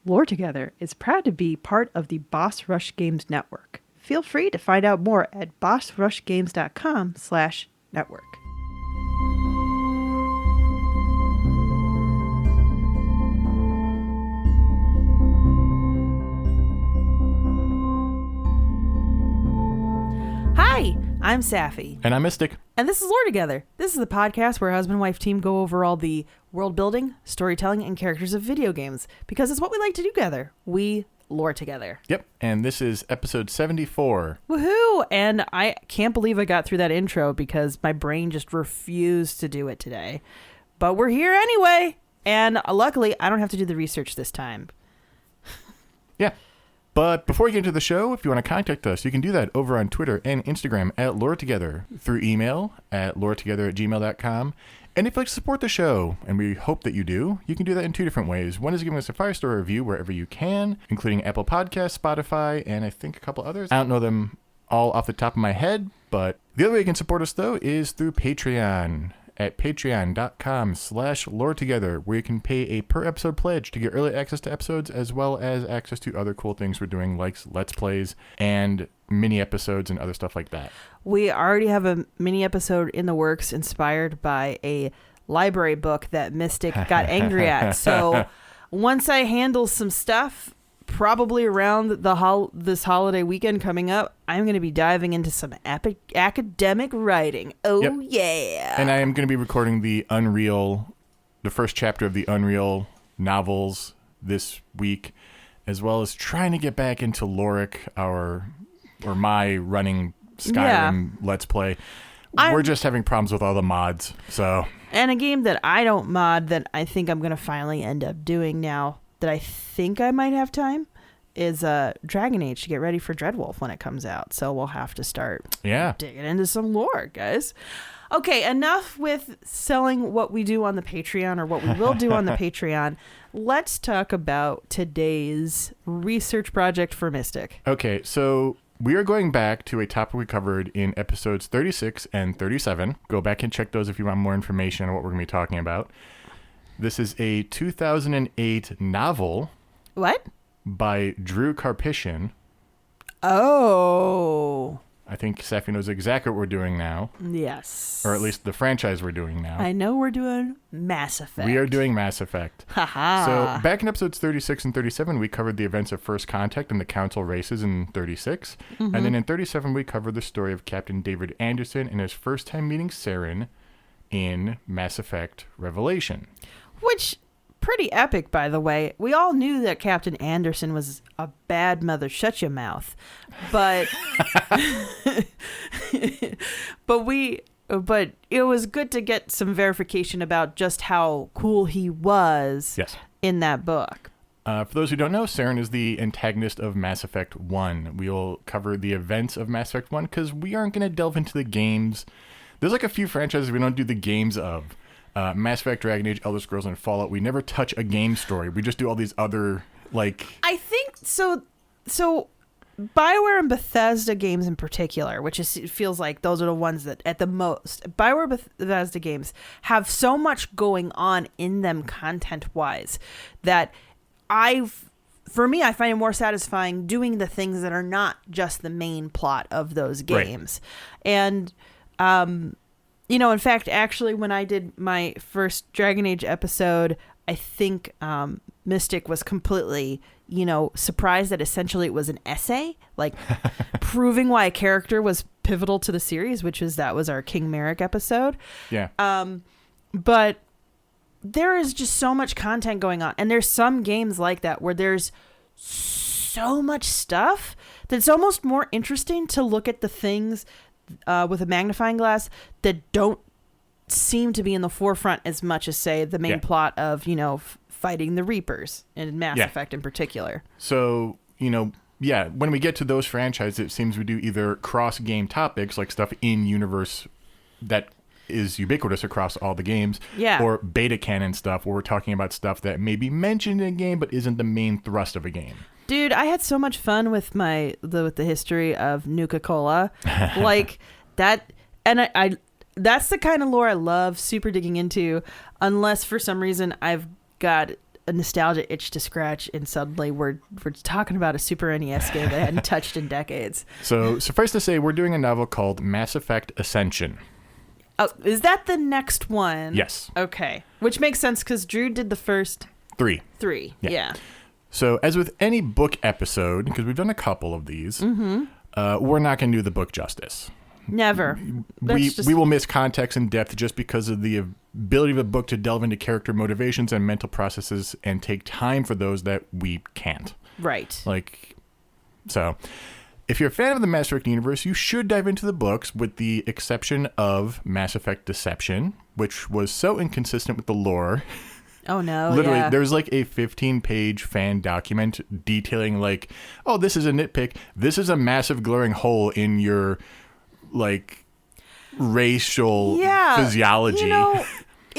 Lore Together is proud to be part of the Boss Rush Games Network. Feel free to find out more at bossrushgames.com/network. Hi, I'm Safi. And I'm Mystic. And this is Lore Together. This is the podcast where a husband and wife team go over all the world building, storytelling, and characters of video games. Because it's what we like to do together. We lore together. Yep. And this is episode 74. Woohoo! And I can't believe I got through that intro because my brain just refused to do it today. But we're here anyway. And luckily, I don't have to do the research this time. Yeah. But before we get into the show, if you want to contact us, you can do that over on Twitter and Instagram at Lore Together, through email at loretogether@gmail.com. And if you'd like to support the show, and we hope that you do, you can do that in two different ways. One is giving us a 5-star review wherever you can, including Apple Podcasts, Spotify, and I think a couple others. I don't know them all off the top of my head, but the other way you can support us, though, is through Patreon at patreon.com/loretogether, where you can pay a per-episode pledge to get early access to episodes, as well as access to other cool things we're doing, like Let's Plays and mini episodes and other stuff like that. We already have a mini episode in the works inspired by a library book that Mystic got angry at. So once I handle some stuff, probably around this holiday weekend coming up, I'm going to be diving into some academic writing. Oh, yep. Yeah. And I am going to be recording the first chapter of the Unreal novels this week, as well as trying to get back into Lorik, my running Skyrim Let's Play. We're just having problems with all the mods. And a game that I don't mod that I think I'm going to finally end up doing now that I think I might have time is Dragon Age to get ready for Dreadwolf when it comes out. So we'll have to start digging into some lore, guys. Okay, enough with selling what we do on the Patreon or what we will do on the Patreon. Let's talk about today's research project for Mystic. Okay, so we are going back to a topic we covered in episodes 36 and 37. Go back and check those if you want more information on what we're going to be talking about. This is a 2008 novel. What? By Drew Karpyshyn. Oh. I think Safi knows exactly what we're doing now. Yes. Or at least the franchise we're doing now. I know we're doing Mass Effect. We are doing Mass Effect. Haha. So back in episodes 36 and 37, we covered the events of First Contact and the Council races in 36. Mm-hmm. And then in 37, we covered the story of Captain David Anderson and his first time meeting Saren in Mass Effect Revelation. Which, pretty epic, by the way. We all knew that Captain Anderson was a bad mother, shut your mouth. But but it was good to get some verification about just how cool he was in that book. For those who don't know, Saren is the antagonist of Mass Effect 1. We will cover the events of Mass Effect 1 because we aren't going to delve into the games. There's like a few franchises we don't do the games of. Mass Effect, Dragon Age, Elder Scrolls, and Fallout. We never touch a game story. We just do all these other, like... I think so BioWare and Bethesda games in particular, which it feels like those are the ones that at the most... BioWare Bethesda games have so much going on in them content-wise that for me, I find it more satisfying doing the things that are not just the main plot of those games. Right. And... in fact, actually, when I did my first Dragon Age episode, I think Mystic was completely, surprised that essentially it was an essay, like proving why a character was pivotal to the series, that was our King Merrick episode. Yeah. But there is just so much content going on. And there's some games like that where there's so much stuff that it's almost more interesting to look at the things with a magnifying glass that don't seem to be in the forefront as much as, say, the main plot of, fighting the Reapers in Mass Effect in particular. So, when we get to those franchises, it seems we do either cross-game topics, like stuff in universe that is ubiquitous across all the games, or beta canon stuff where we're talking about stuff that may be mentioned in a game but isn't the main thrust of a game. Dude, I had so much fun with the history of Nuka-Cola. Like that, and I that's the kind of lore I love super digging into, unless for some reason I've got a nostalgia itch to scratch, and suddenly we're talking about a Super NES game that I hadn't touched in decades. So suffice to say, we're doing a novel called Mass Effect Ascension. Oh, is that the next one? Yes. Okay. Which makes sense because Drew did the first 3. Yeah. So as with any book episode, because we've done a couple of these, we're not going to do the book justice. Never. We will miss context and depth just because of the ability of a book to delve into character motivations and mental processes and take time for those that we can't. Right. So if you're a fan of the Mass Effect universe, you should dive into the books, with the exception of Mass Effect Deception, which was so inconsistent with the lore. Oh, no. Literally, yeah. there's like a 15-page fan document detailing like, oh, this is a nitpick. This is a massive glaring hole in your racial physiology. You know,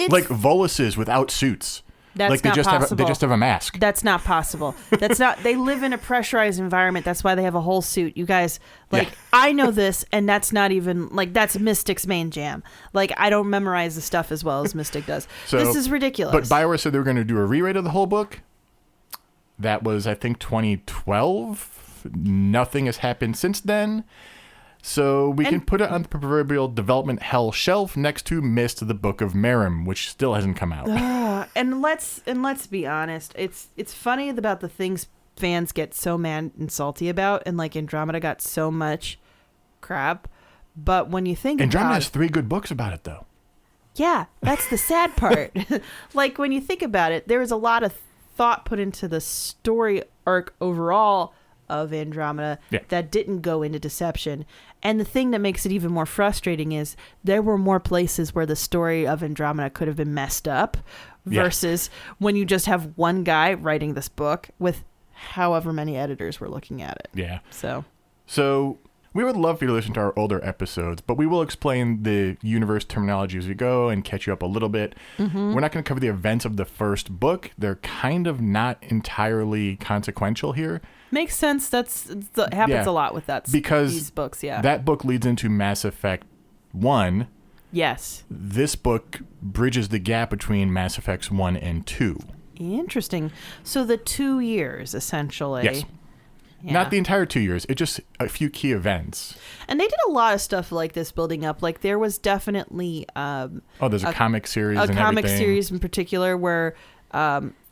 like Voluses without suits. That's not possible. They just have a mask. That's not possible. That's not. They live in a pressurized environment. That's why they have a whole suit. You guys, I know this, and that's not even that's Mystic's main jam. I don't memorize the stuff as well as Mystic does. So, this is ridiculous. But BioWare said they were going to do a rewrite of the whole book. That was, I think, 2012. Nothing has happened since then. So we can put it on the proverbial development hell shelf next to Myst, the Book of Merim, which still hasn't come out. And let's be honest. It's funny about the things fans get so mad and salty about, and Andromeda got so much crap. But when you think Andromeda has 3 good books about it, though. Yeah, that's the sad part. When you think about it, there was a lot of thought put into the story arc overall of Andromeda that didn't go into Deception. And the thing that makes it even more frustrating is there were more places where the story of Andromeda could have been messed up versus when you just have one guy writing this book with however many editors were looking at it. Yeah. So we would love for you to listen to our older episodes, but we will explain the universe terminology as we go and catch you up a little bit. Mm-hmm. We're not going to cover the events of the first book. They're kind of not entirely consequential here. Makes sense. That happens a lot with these books. Yeah, that book leads into Mass Effect 1. Yes. This book bridges the gap between Mass Effects 1 and 2. Interesting. So the 2 years, essentially. Yes. Yeah. Not the entire 2 years. It's just a few key events. And they did a lot of stuff like this building up. There was definitely... there's a comic series and comic everything. Series in particular where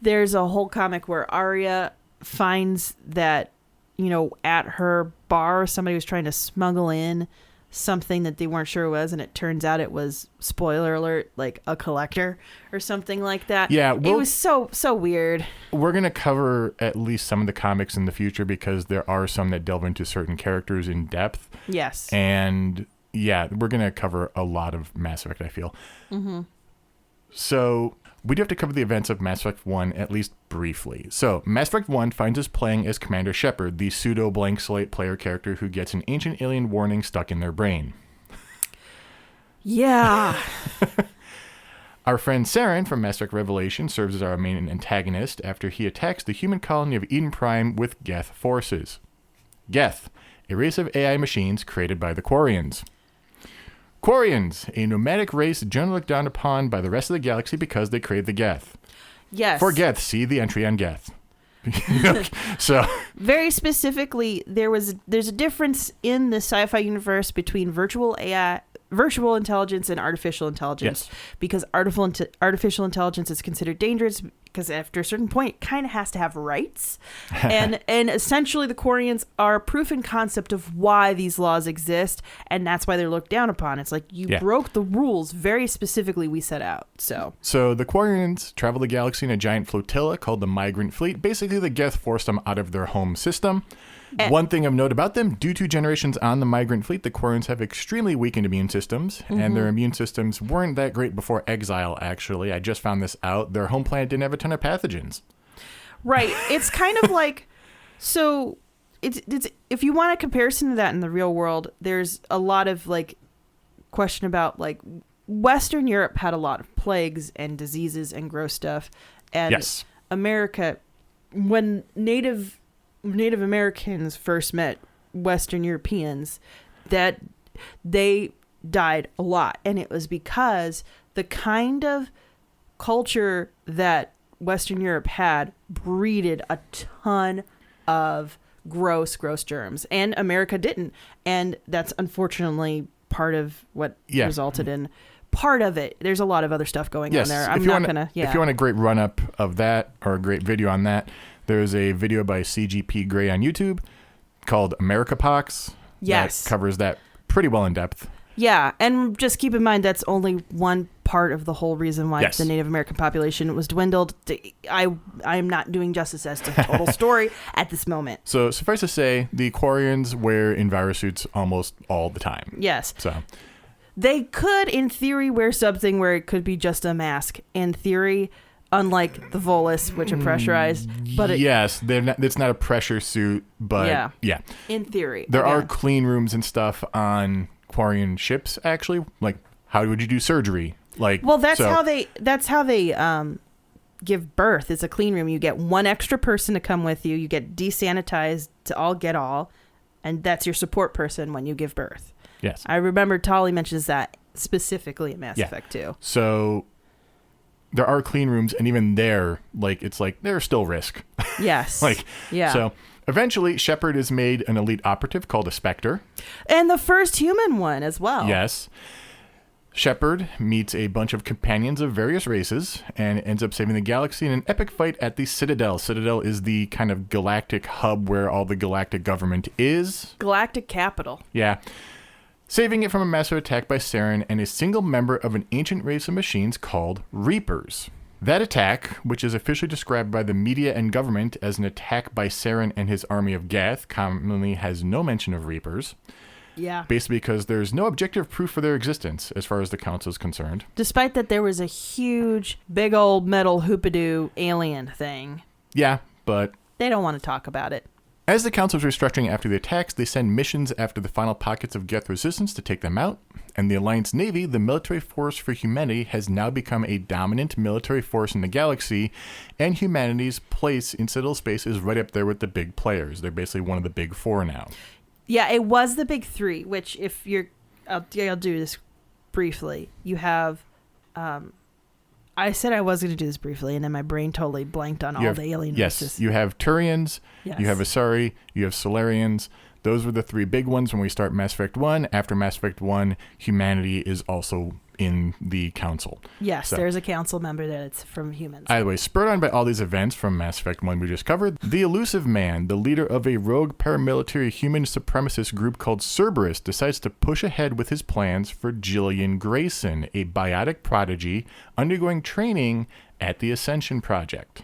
there's a whole comic where Arya finds that, at her bar, somebody was trying to smuggle in something that they weren't sure it was, and it turns out it was, spoiler alert, a collector or something like that. Yeah. It was so weird. We're going to cover at least some of the comics in the future because there are some that delve into certain characters in depth. Yes. And we're going to cover a lot of Mass Effect, I feel. Mm-hmm. So we do have to cover the events of Mass Effect 1 at least briefly. So Mass Effect 1 finds us playing as Commander Shepard, the pseudo-blank slate player character who gets an ancient alien warning stuck in their brain. Yeah. Our friend Saren from Mass Effect Revelation serves as our main antagonist after he attacks the human colony of Eden Prime with Geth forces. Geth, a race of AI machines created by the Quarians. Quarians, a nomadic race generally looked down upon by the rest of the galaxy because they created the Geth. Yes. For Geth, see the entry on Geth. So very specifically, there's a difference in the sci-fi universe between virtual intelligence and artificial intelligence. Yes. Because artificial intelligence is considered dangerous because after a certain point, it kind of has to have rights. and essentially, the Quarians are proof in concept of why these laws exist, and that's why they're looked down upon. It's you broke the rules very specifically we set out. So the Quarians travel the galaxy in a giant flotilla called the Migrant Fleet. Basically, the Geth forced them out of their home system. One thing of note about them, due to generations on the Migrant Fleet, the Quarians have extremely weakened immune systems, and their immune systems weren't that great before exile, actually. I just found this out. Their home planet didn't have a ton of pathogens. Right. It's kind of so it's if you want a comparison to that in the real world, there's a lot of question about Western Europe had a lot of plagues and diseases and gross stuff. And yes. America, when Native Americans first met Western Europeans, that they died a lot. And it was because the kind of culture that Western Europe had breeded a ton of gross germs, and America didn't. And that's unfortunately part of what resulted in part of it. There's a lot of other stuff going on there. If you want a great run-up of that or a great video on that, there's a video by CGP Grey on YouTube called America Pox. Yes. That covers that pretty well in depth. Yeah, and just keep in mind that's only one part of the whole reason why the Native American population was dwindled. I am not doing justice as to the total story at this moment. So suffice to say, the Quarians wear envirosuits almost all the time. Yes. So they could, in theory, wear something where it could be just a mask. In theory, unlike the Volus, which are pressurized. But it's not a pressure suit, but yeah. In theory. There are clean rooms and stuff on Quarian ships, actually. Like, how would you do surgery? That's how they give birth. It's a clean room. You get one extra person to come with you. You get desanitized to all get all, and that's your support person when you give birth. Yes. I remember Tali mentions that specifically in Mass Effect 2. So there are clean rooms, and even there, there's still risk. Yes. So eventually, Shepard is made an elite operative called a Spectre. And the first human one as well. Yes. Shepard meets a bunch of companions of various races and ends up saving the galaxy in an epic fight at the Citadel. Citadel is the kind of galactic hub where all the galactic government is. Galactic capital. Yeah. Saving it from a massive attack by Saren and a single member of an ancient race of machines called Reapers. That attack, which is officially described by the media and government as an attack by Saren and his army of Gath, commonly has no mention of Reapers. Yeah. Basically because there's no objective proof for their existence as far as the Council is concerned. Despite that there was a huge, big old metal hoopadoo alien thing. Yeah, but they don't want to talk about it. As the Council is restructuring after the attacks, they send missions after the final pockets of Geth resistance to take them out, and the Alliance Navy, the military force for humanity, has now become a dominant military force in the galaxy, and humanity's place in Citadel space is right up there with the big players. They're basically one of the big four now. Yeah, it was the big three, which if you're... I'll do this briefly. You have... I said I was going to do this briefly, and then my brain totally blanked on all the alien races. Yes, you have Turians, you have Asari, you have Solarians. Those were the three big ones when we start Mass Effect 1. After Mass Effect 1, humanity is also in the Council. Yes, there's a Council member that's from humans. Either way, spurred on by all these events from Mass Effect 1 we just covered, the Elusive Man, the leader of a rogue paramilitary human supremacist group called Cerberus, decides to push ahead with his plans for Jillian Grayson, a biotic prodigy undergoing training at the Ascension Project.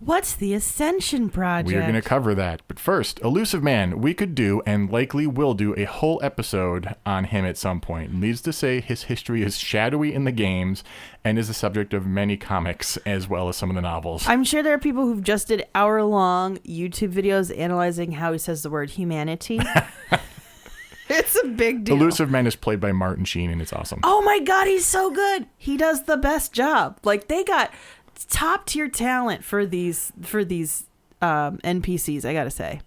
What's the Ascension Project? We're going to cover that. But first, Elusive Man, we could do, and likely will do, a whole episode on him at some point. Needless to say, his history is shadowy in the games and is the subject of many comics as well as some of the novels. I'm sure there are people who've just did hour-long YouTube videos analyzing how he says the word humanity. It's a big deal. Elusive Man is played by Martin Sheen, and it's awesome. Oh my God, he's so good. He does the best job. They got top tier talent for these NPCs, I gotta say.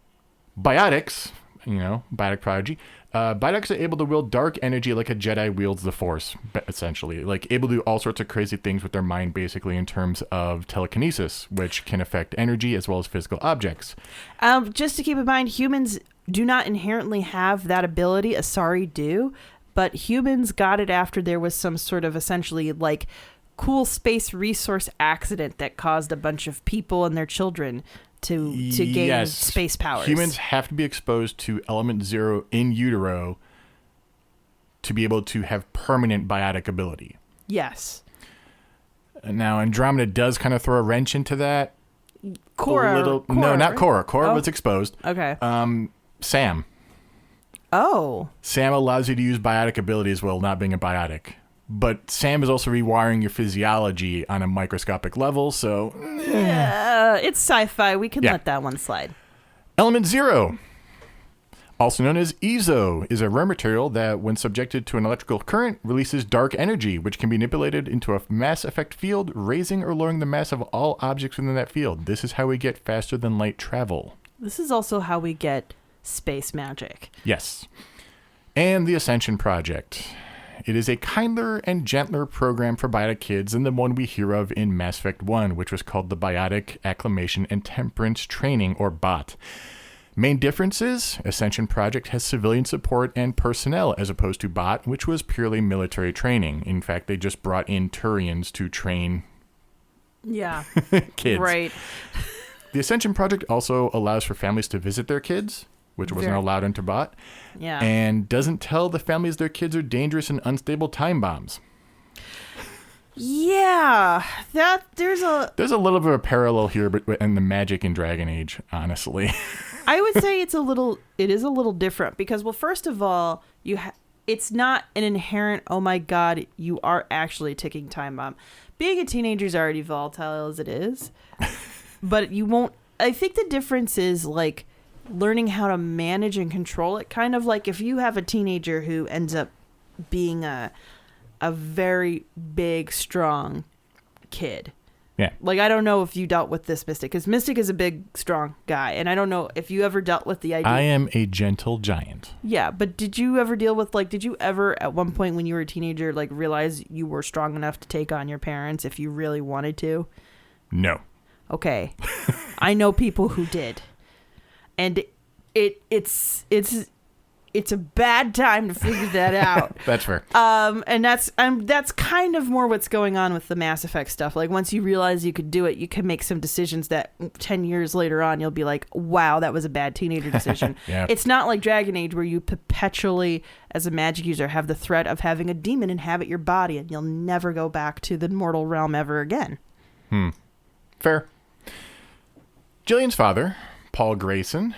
Biotics, biotic prodigy. Biotics are able to wield dark energy like a Jedi wields the Force, essentially. Able to do all sorts of crazy things with their mind, basically, in terms of telekinesis, which can affect energy as well as physical objects. Just to keep in mind, humans do not inherently have that ability. Asari do, but humans got it after there was some sort of essentially cool space resource accident that caused a bunch of people and their children to gain space powers. Humans have to be exposed to element 0 in utero to be able to have permanent biotic ability. Yes. Now, Andromeda does kind of throw a wrench into that. Cora. No, not right? Cora. Cora was exposed. Okay. Sam. Oh. Sam allows you to use biotic abilities while not being a biotic. But Sam is also rewiring your physiology on a microscopic level, so... Yeah, it's sci-fi. We can let that one slide. Element 0, also known as Ezo, is a rare material that, when subjected to an electrical current, releases dark energy, which can be manipulated into a mass effect field, raising or lowering the mass of all objects within that field. This is how we get faster than light travel. This is also how we get space magic. Yes. And the Ascension Project. It is a kinder and gentler program for biotic kids than the one we hear of in Mass Effect 1, which was called the Biotic Acclimation and Temperance Training, or BOT. Main differences: Ascension Project has civilian support and personnel as opposed to BOT, which was purely military training. In fact, they just brought in Turians to train kids. Right. The Ascension Project also allows for families to visit their kids, which wasn't allowed into BOT, and doesn't tell the families their kids are dangerous and unstable time bombs. Yeah, there's a little bit of a parallel here, but in the Magic and Dragon Age, honestly. I would say it is a little different because, well, first of all, it's not an inherent, oh my God, you are actually a ticking time bomb. Being a teenager is already volatile as it is, but you won't. I think the difference is like learning how to manage and control it. Kind of like if you have a teenager who ends up being a very big, strong kid. Yeah. Like, I don't know if you dealt with this, Mystic, because Mystic is a big, strong guy. And I don't know if you ever dealt with the idea. I am a gentle giant. Yeah. But did you ever deal with, like, did you ever at one point when you were a teenager, like, realize you were strong enough to take on your parents if you really wanted to? No. Okay. I know people who did. And it's a bad time to figure that out. That's fair. And that's kind of more what's going on with the Mass Effect stuff. Like, once you realize you could do it, you can make some decisions that 10 years later on, you'll be like, wow, that was a bad teenager decision. Yeah. It's not like Dragon Age where you perpetually, as a magic user, have the threat of having a demon inhabit your body and you'll never go back to the mortal realm ever again. Fair. Jillian's father, Paul Grayson,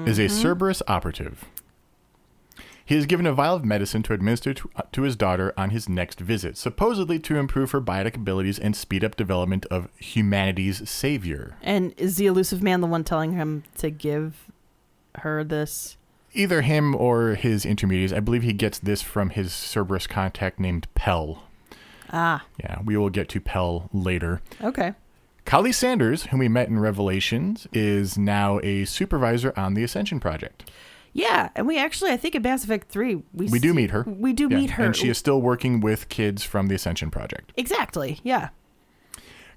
is a Cerberus operative. He is given a vial of medicine to administer to his daughter on his next visit, supposedly to improve her biotic abilities and speed up development of humanity's savior. And is the elusive man the one telling him to give her this? Either him or his intermediaries. I believe he gets this from his Cerberus contact named Pell. Ah. Yeah, we will get to Pell later. Okay. Kahlee Sanders, whom we met in Revelations, is now a supervisor on the Ascension Project. Yeah, and we actually, I think in Mass Effect 3, we do meet her. We do meet her. And she is still working with kids from the Ascension Project. Exactly, yeah.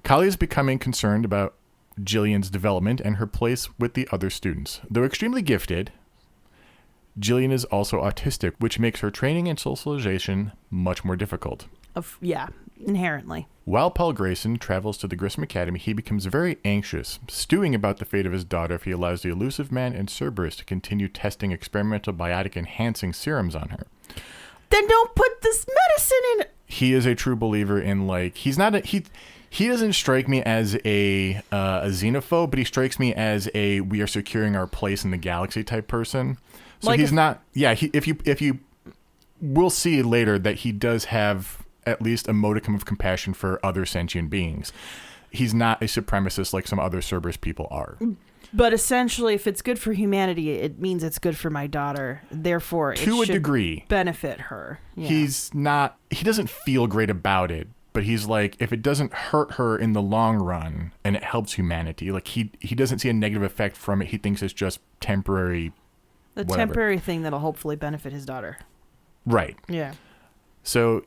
Kahlee is becoming concerned about Jillian's development and her place with the other students. Though extremely gifted, Jillian is also autistic, which makes her training and socialization much more difficult. Yeah, inherently. While Paul Grayson travels to the Grissom Academy, he becomes very anxious, stewing about the fate of his daughter if he allows the elusive man and Cerberus to continue testing experimental biotic enhancing serums on her. Then don't put this medicine in. He is a true believer in, like, he's not he doesn't strike me as a xenophobe, but he strikes me as a we are securing our place in the galaxy type person. So like he's not. Yeah, if you we'll see later that he does have at least a modicum of compassion for other sentient beings. He's not a supremacist like some other Cerberus people are. But essentially, if it's good for humanity, it means it's good for my daughter. Therefore, it to a should degree benefit her. Yeah. He doesn't feel great about it, but he's like, if it doesn't hurt her in the long run and it helps humanity, like he doesn't see a negative effect from it. He thinks it's just temporary. Temporary thing that'll hopefully benefit his daughter. Right. Yeah. So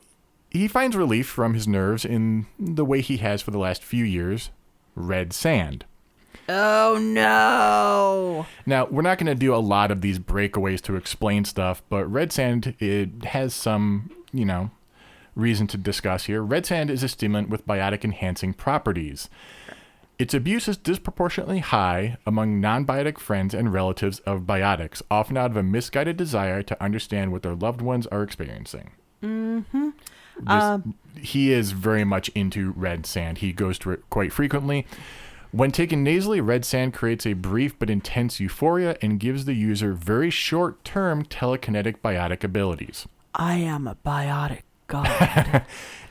he finds relief from his nerves in the way he has for the last few years, red sand. Oh, no. Now, we're not going to do a lot of these breakaways to explain stuff, but red sand, it has some, reason to discuss here. Red sand is a stimulant with biotic enhancing properties. Its abuse is disproportionately high among non-biotic friends and relatives of biotics, often out of a misguided desire to understand what their loved ones are experiencing. Mm-hmm. He is very much into red sand. He goes to it quite frequently. When taken nasally, red sand creates a brief but intense euphoria and gives the user very short-term telekinetic biotic abilities. I am a biotic god.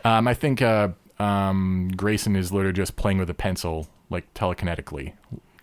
I think Grayson is literally just playing with a pencil, like telekinetically,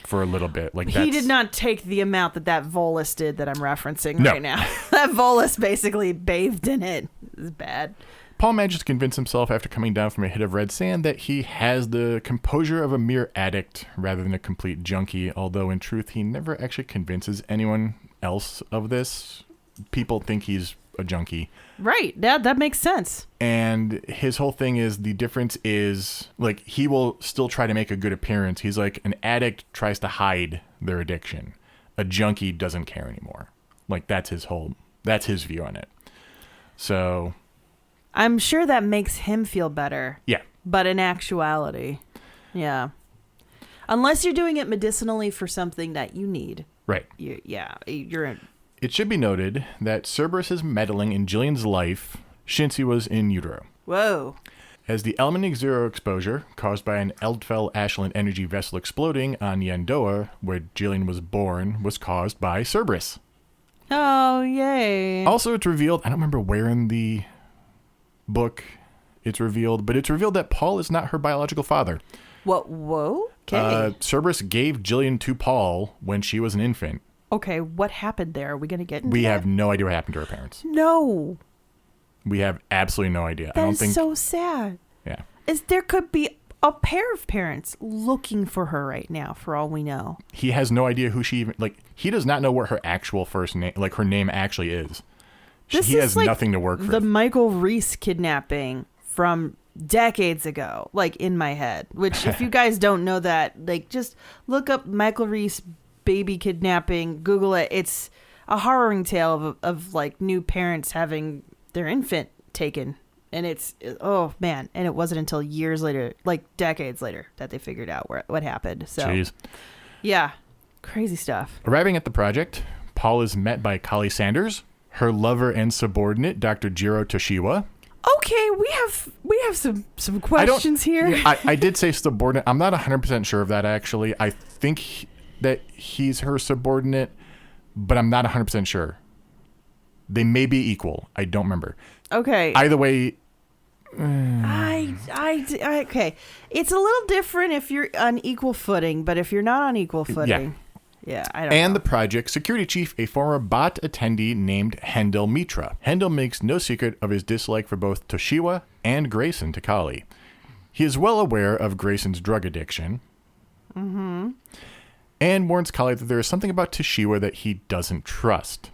for a little bit. Like he did not take the amount that Volus did that I'm referencing right now. That Volus basically bathed in it. It's bad. Paul manages to convince himself after coming down from a hit of red sand that he has the composure of a mere addict rather than a complete junkie, although in truth he never actually convinces anyone else of this. People think he's a junkie. Right. That makes sense. And his whole thing is the difference is like he will still try to make a good appearance. He's like an addict tries to hide their addiction. A junkie doesn't care anymore. Like that's his view on it. So I'm sure that makes him feel better. Yeah. But in actuality, yeah. Unless you're doing it medicinally for something that you need. Right. You're It should be noted that Cerberus' meddling in Jillian's life since he was in utero. Whoa. As the element zero exposure caused by an Eldfell Ashland energy vessel exploding on Yandoa, where Jillian was born, was caused by Cerberus. Oh, yay. Also, it's revealed, I don't remember where in the book it's revealed, but it's revealed that Paul is not her biological father. What? Whoa? Okay. Cerberus gave Jillian to Paul when she was an infant. Okay, what happened there? Are we going to get into We that? have no idea what happened to her parents. No. We have absolutely no idea. That is so sad. Yeah. There could be a pair of parents looking for her right now, for all we know. He has no idea who she even, like, he does not know what her actual first name, like, her name actually is. He has like nothing to work for. The Michael Reese kidnapping from decades ago, like, in my head. Which, if you guys don't know that, like, just look up Michael Reese baby kidnapping, Google it. It's a harrowing tale of like, new parents having their infant taken. And oh man, and it wasn't until years later, like decades later, that they figured out what happened. So Jeez. Yeah, crazy stuff. Arriving at the project, Paul is met by Kahlee Sanders, her lover and subordinate, Dr. Jiro Toshiwa. Okay, we have some questions here. I did say subordinate. I'm not 100% sure of that, actually. I think that he's her subordinate, but I'm not 100% sure. They may be equal. I don't remember. Okay. Either way. Okay. It's a little different if you're on equal footing, but if you're not on equal footing, I don't know. And the project security chief, a former bot attendee named Hendel Mitra. Hendel makes no secret of his dislike for both Toshiwa and Grayson to Kahlee. He is well aware of Grayson's drug addiction. Mm-hmm. And warns Kahlee that there is something about Toshiwa that he doesn't trust.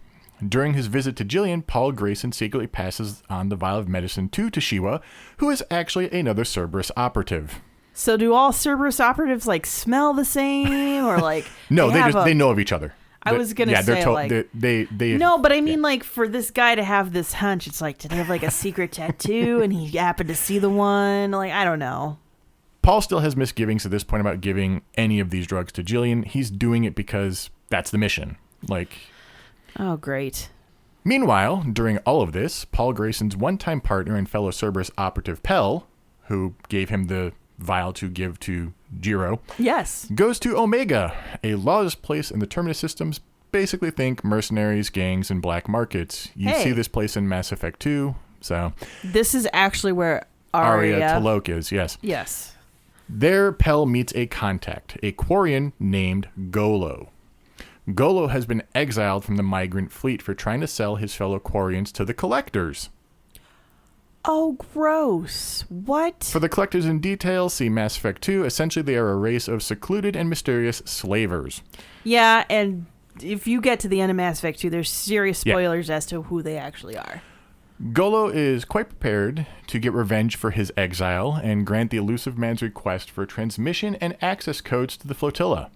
During his visit to Jillian, Paul Grayson secretly passes on the vial of medicine to Toshiwa, who is actually another Cerberus operative. So do all Cerberus operatives like smell the same, or like no? They know of each other. I was gonna say like they no, but I mean like for this guy to have this hunch, it's like, did they have like a secret tattoo and he happened to see the one? Like, I don't know. Paul still has misgivings at this point about giving any of these drugs to Jillian. He's doing it because that's the mission. Like. Oh, great. Meanwhile, during all of this, Paul Grayson's one-time partner and fellow Cerberus operative Pell, who gave him the vial to give to Jiro, yes, goes to Omega, a lawless place in the Terminus systems. Basically think mercenaries, gangs, and black markets. You see this place in Mass Effect 2, so... This is actually where Aria T'Loak is, yes. Yes. There, Pell meets a contact, a Quarian named Golo. Golo has been exiled from the migrant fleet for trying to sell his fellow Quarians to the Collectors. Oh, gross. What? For the Collectors in detail, see Mass Effect 2. Essentially, they are a race of secluded and mysterious slavers. Yeah, and if you get to the end of Mass Effect 2, there's serious spoilers as to who they actually are. Golo is quite prepared to get revenge for his exile and grant the elusive man's request for transmission and access codes to the flotilla.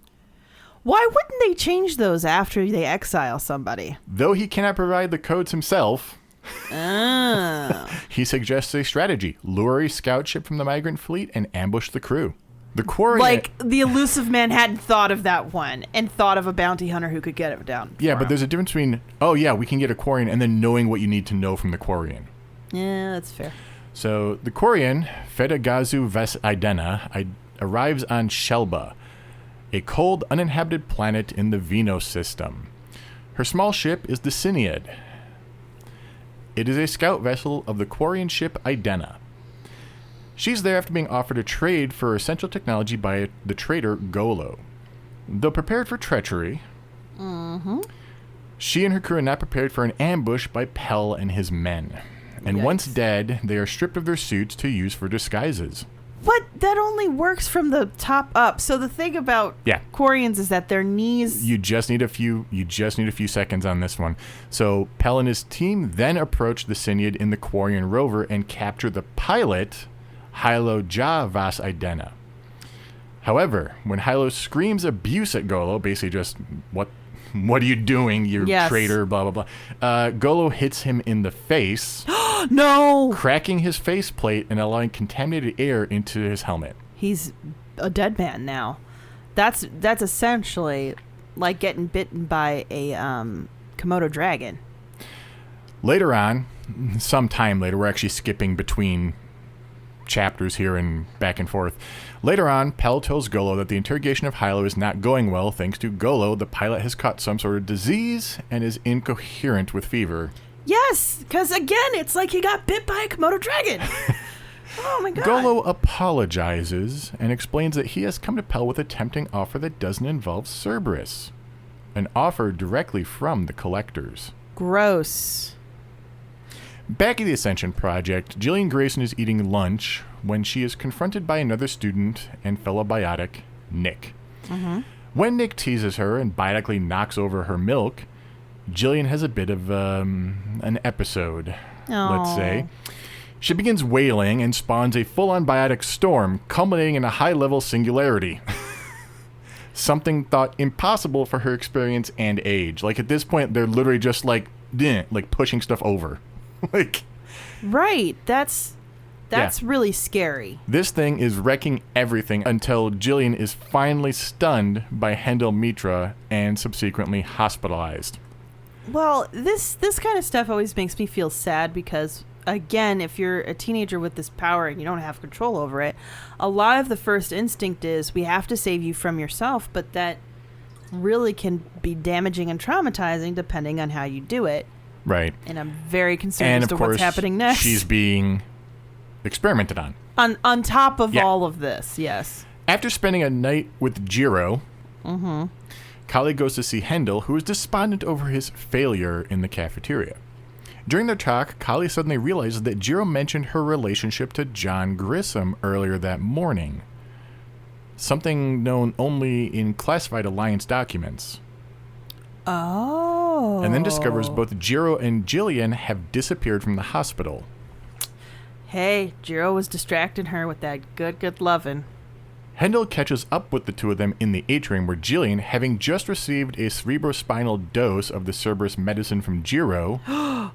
Why wouldn't they change those after they exile somebody? Though he cannot provide the codes himself, he suggests a strategy. Lure a scout ship from the migrant fleet and ambush the crew. The Quarian... Like, the elusive man hadn't thought of that one and thought of a bounty hunter who could get it down. Yeah, but there's a difference between, we can get a Quarian, and then knowing what you need to know from the Quarian. Yeah, that's fair. So, the Quarian, Fedagazu Ves Idena, arrives on Shelba, a cold, uninhabited planet in the Venus system. Her small ship is the Cinead. It is a scout vessel of the Quarian ship Idena. She's there after being offered a trade for essential technology by the traitor Golo. Though prepared for treachery, she and her crew are not prepared for an ambush by Pell and his men. And once dead, they are stripped of their suits to use for disguises. But that only works from the top up. So the thing about Quarians is that their knees... You just need a few seconds on this one. So Pell and his team then approach the Syniad in the Quarian rover and capture the pilot, Hilo Ja Vas Idena. However, when Hilo screams abuse at Golo, basically just, what are you doing, you traitor, blah, blah, blah, Golo hits him in the face. No! Cracking his faceplate and allowing contaminated air into his helmet. He's a dead man now. That's essentially like getting bitten by a Komodo dragon. Later on, some time later, we're actually skipping between chapters here and back and forth. Later on, Pell tells Golo that the interrogation of Hilo is not going well thanks to Golo. The pilot has caught some sort of disease and is incoherent with fever. Yes, because again, it's like he got bit by a Komodo dragon. Oh my god. Golo apologizes and explains that he has come to Pell with a tempting offer that doesn't involve Cerberus. An offer directly from the collectors. Gross. Back at the Ascension Project, Jillian Grayson is eating lunch when she is confronted by another student and fellow biotic, Nick. Mm-hmm. When Nick teases her and biotically knocks over her milk, Jillian has a bit of an episode, let's say. She begins wailing and spawns a full-on biotic storm, culminating in a high-level singularity. Something thought impossible for her experience and age. Like, at this point, they're literally just like pushing stuff over. Right. That's really scary. This thing is wrecking everything until Jillian is finally stunned by Hendel Mitra and subsequently hospitalized. Well, this kind of stuff always makes me feel sad because, again, if you're a teenager with this power and you don't have control over it, a lot of the first instinct is we have to save you from yourself, but that really can be damaging and traumatizing depending on how you do it. Right. And I'm very concerned as to what's happening next. She's being experimented on. On top of all of this, yes. After spending a night with Jiro, Kahlee goes to see Hendel, who is despondent over his failure in the cafeteria. During their talk, Kahlee suddenly realizes that Jiro mentioned her relationship to John Grissom earlier that morning. Something known only in classified Alliance documents. Oh. And then discovers both Jiro and Jillian have disappeared from the hospital. Hey, Jiro was distracting her with that good lovin'. Hendel catches up with the two of them in the atrium where Jillian, having just received a cerebrospinal dose of the Cerberus medicine from Jiro,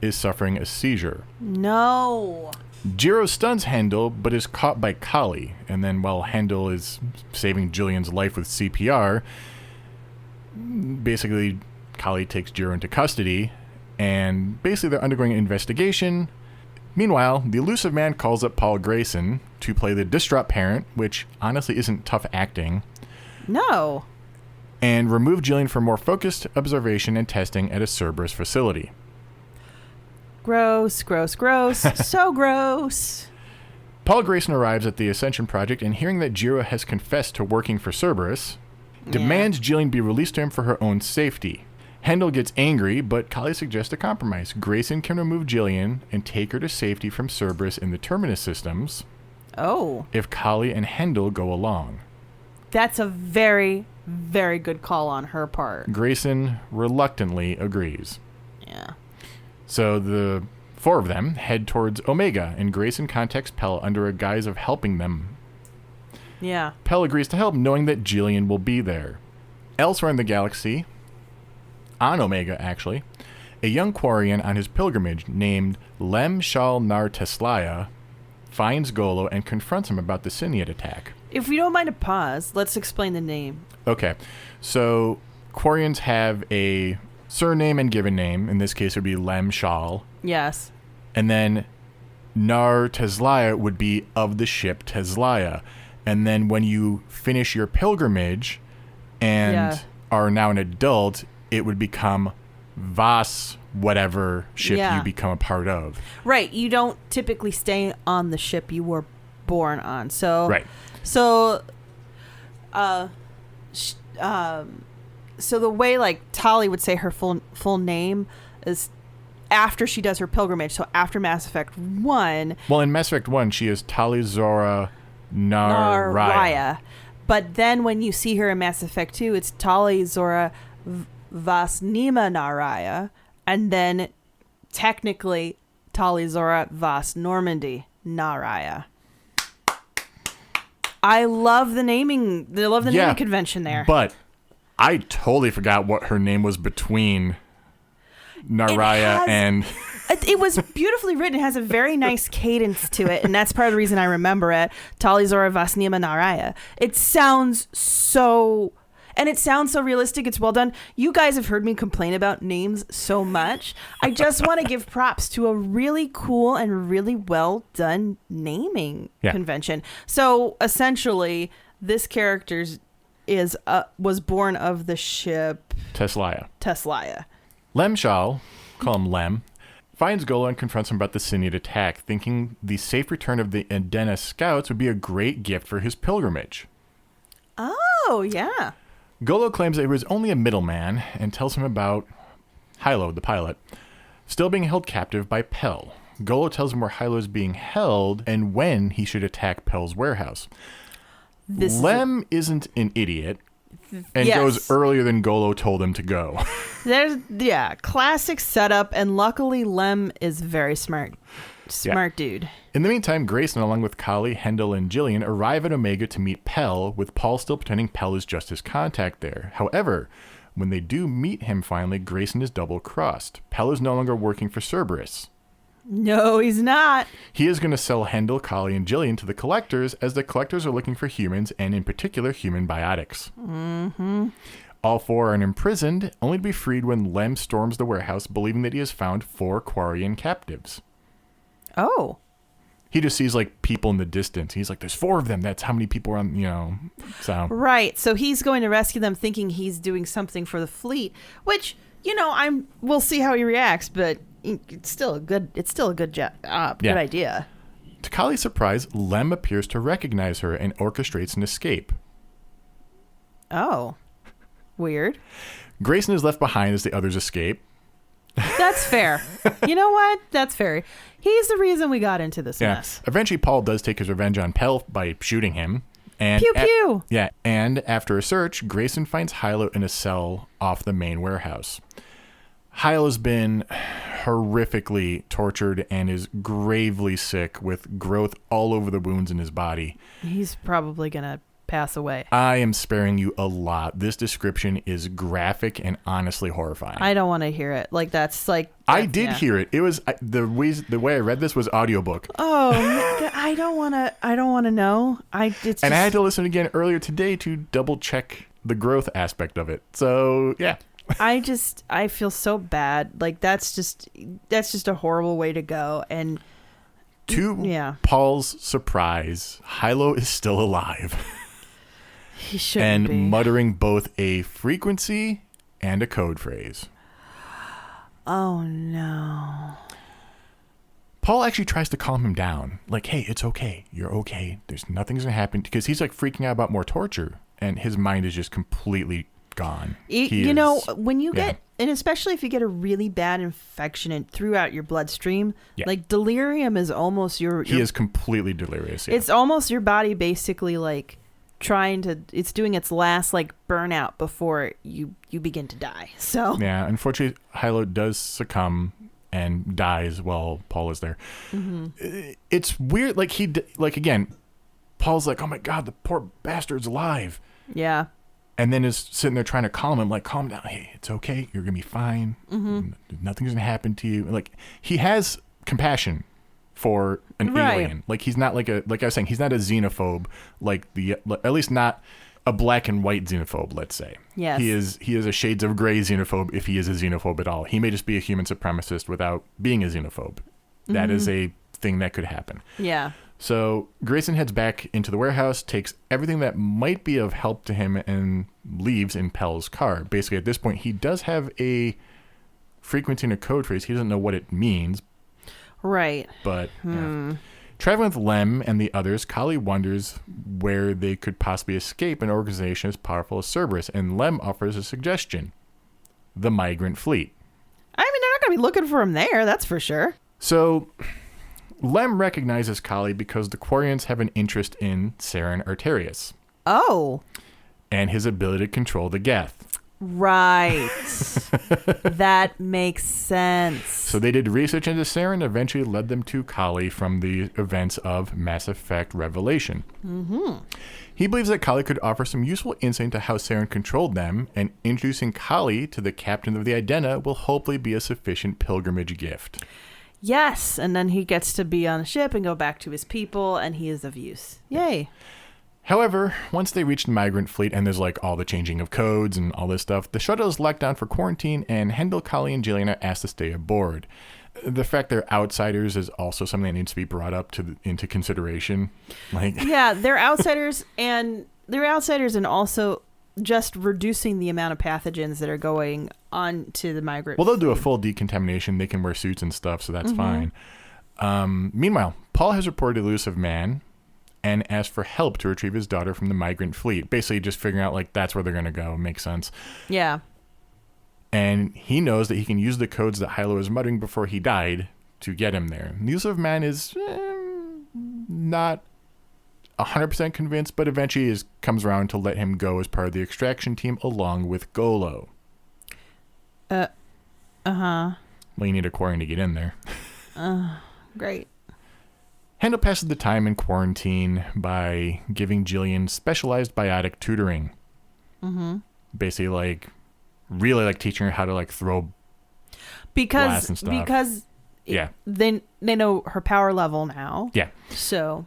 is suffering a seizure. No. Jiro stuns Hendel, but is caught by Kahlee. And then while Hendel is saving Jillian's life with CPR, basically Kahlee takes Jiro into custody, and basically they're undergoing an investigation. Meanwhile, the elusive man calls up Paul Grayson to play the distraught parent, which honestly isn't tough acting. No. And remove Jillian for more focused observation and testing at a Cerberus facility. Gross. So gross. Paul Grayson arrives at the Ascension Project and hearing that Jiro has confessed to working for Cerberus, demands Jillian be released to him for her own safety. Hendel gets angry, but Kahlee suggests a compromise. Grayson can remove Jillian and take her to safety from Cerberus in the Terminus systems. Oh. If Kahlee and Hendel go along. That's a very, very good call on her part. Grayson reluctantly agrees. Yeah. So the four of them head towards Omega, and Grayson contacts Pell under a guise of helping them. Yeah. Pell agrees to help, knowing that Jillian will be there. Elsewhere in the galaxy, on Omega actually, a young Quarian on his pilgrimage named Lem Shal Nar Teslaya finds Golo and confronts him about the Syniad attack. If we don't mind a pause, let's explain the name. Okay. So Quarians have a surname and given name. In this case, it would be Lem Shal. Yes. And then Nar Teslaya would be of the ship Teslaya. And then when you finish your pilgrimage and are now an adult, it would become Vas, whatever ship you become a part of. Right. You don't typically stay on the ship you were born on. So, right. So, so the way like Tali would say her full name is after she does her pilgrimage. So after Mass Effect 1. Well, in Mass Effect 1, she is Tali Zora Naraya. But then when you see her in Mass Effect 2, it's Tali Zora Vasnima Naraya, and then technically Tali Zora Vas Normandy Naraya. I love the naming. I love the naming convention there. But I totally forgot what her name was between Naraya and... It was beautifully written. It has a very nice cadence to it, and that's part of the reason I remember it. Tali Zora Vasnima Naraya. It sounds so... And it sounds so realistic. It's well done. You guys have heard me complain about names so much. I just want to give props to a really cool and really well done naming convention. So essentially, this character was born of the ship Teslaya. Lem Shal, call him Lem, finds Golo and confronts him about the Synod attack, thinking the safe return of the Adena scouts would be a great gift for his pilgrimage. Oh, yeah. Golo claims that he was only a middleman and tells him about Hilo, the pilot, still being held captive by Pel. Golo tells him where Hilo is being held and when he should attack Pel's warehouse. Lem isn't an idiot and goes earlier than Golo told him to go. Classic setup, and luckily Lem is very smart. Dude. In the meantime, Grayson, along with Kahlee, Hendel, and Jillian, arrive at Omega to meet Pel, with Paul still pretending Pel is just his contact there. However, when they do meet him finally, Grayson is double-crossed. Pel is no longer working for Cerberus. No, he's not. He is going to sell Hendel, Kahlee, and Jillian to the Collectors, as the Collectors are looking for humans, and in particular, human biotics. Mm-hmm. All four are imprisoned, only to be freed when Lem storms the warehouse, believing that he has found 4 Quarian captives. Oh. He just sees, like, people in the distance. He's like, there's 4 of them. That's how many people are on, so. Right. So he's going to rescue them thinking he's doing something for the fleet, which, we'll see how he reacts, but it's still a good job. Good idea. To Kahlee's surprise, Lem appears to recognize her and orchestrates an escape. Oh. Weird. Grayson is left behind as the others escape. That's fair. You know what? That's fair. He's the reason we got into this mess. Eventually, Paul does take his revenge on Pel by shooting him. And pew pew. And after a search, Grayson finds Hilo in a cell off the main warehouse. Hilo's been horrifically tortured and is gravely sick with growth all over the wounds in his body. He's probably going to pass away. I am sparing you a lot. This description is graphic and honestly horrifying. I don't want to hear it. I did hear it. It was the way I read this was audiobook. Oh, I don't want to know. I had to listen again earlier today to double check the growth aspect of it. So, yeah. I feel so bad. That's just a horrible way to go. And to Paul's surprise, Hilo is still alive. He shouldn't be. And muttering both a frequency and a code phrase. Oh, no. Paul actually tries to calm him down. Like, hey, it's okay. You're okay. There's nothing's going to happen. Because he's like freaking out about more torture. And his mind is just completely gone. When you get, and especially if you get a really bad infection throughout your bloodstream, like delirium is almost he is completely delirious. Yeah. It's almost your body basically like it's doing its last like burnout before you begin to die. So yeah, unfortunately, Hilo does succumb and dies while Paul is there. Mm-hmm. It's weird. Again, Paul's like, oh my God, the poor bastard's alive. Yeah. And then is sitting there trying to calm him, like, calm down. Hey, it's okay. You're going to be fine. Mm-hmm. Nothing's going to happen to you. Like, he has compassion for an alien. Like, he's not like I was saying, he's not a xenophobe, at least not a black and white xenophobe, let's say. Yes. He is a shades of gray xenophobe if he is a xenophobe at all. He may just be a human supremacist without being a xenophobe. Mm-hmm. That is a thing that could happen. Yeah. So Grayson heads back into the warehouse, takes everything that might be of help to him, and leaves in Pel's car. Basically, at this point, he does have a frequency and a code phrase. He doesn't know what it means. Right. But yeah. Traveling with Lem and the others, Kahlee wonders where they could possibly escape an organization as powerful as Cerberus, and Lem offers a suggestion: the migrant fleet. I mean, they're not going to be looking for him there, that's for sure. So Lem recognizes Kahlee because the Quarians have an interest in Saren Arterius. Oh. And his ability to control the Geth. Right. That makes sense. So they did research into Saren and eventually led them to Kahlee from the events of Mass Effect Revelation. Mm-hmm. He believes that Kahlee could offer some useful insight into how Saren controlled them, and introducing Kahlee to the captain of the Idena will hopefully be a sufficient pilgrimage gift. Yes, and then he gets to be on a ship and go back to his people, and he is of use. Yay. However, once they reach the migrant fleet and there's like all the changing of codes and all this stuff, the shuttle is locked down for quarantine and Hendel, Kahlee, and Jillian are asked to stay aboard. The fact they're outsiders is also something that needs to be brought up into consideration. Yeah, they're outsiders and also just reducing the amount of pathogens that are going on to the migrant Well, they'll fleet. do a full decontamination. They can wear suits and stuff, so that's fine. Meanwhile, Paul has reported elusive man and asked for help to retrieve his daughter from the migrant fleet. Basically just figuring out, like, that's where they're going to go. Makes sense. Yeah. And he knows that he can use the codes that Hilo was muttering before he died to get him there. The elusive man is not 100% convinced, but eventually comes around to let him go as part of the extraction team along with Golo. Uh-huh. Well, you need a Quarian to get in there. Great. Hendel passes the time in quarantine by giving Jillian specialized biotic tutoring. Mm-hmm. Basically, like, really, like, teaching her how to, like, throw blasts and stuff. Because yeah. they know her power level now. Yeah. So.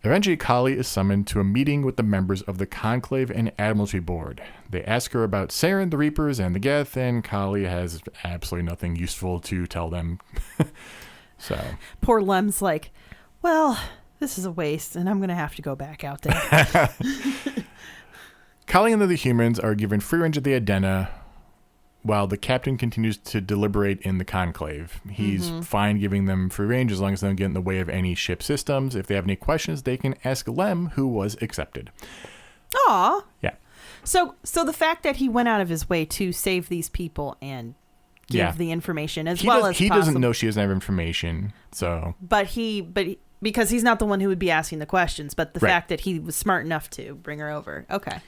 Eventually, Kahlee is summoned to a meeting with the members of the Conclave and Admiralty Board. They ask her about Saren, the Reapers, and the Geth, and Kahlee has absolutely nothing useful to tell them. So poor Lem's like, well, this is a waste, and I'm going to have to go back out there. Kahlee and the other humans are given free range at the Idena, while the captain continues to deliberate in the Conclave. He's fine giving them free range as long as they don't get in the way of any ship systems. If they have any questions, they can ask Lem, who was accepted. Aw. Yeah. So the fact that he went out of his way to save these people and give the information as well as he possible. doesn't know she doesn't have information, so. But because he's not the one who would be asking the questions, but the fact that he was smart enough to bring her over. Okay.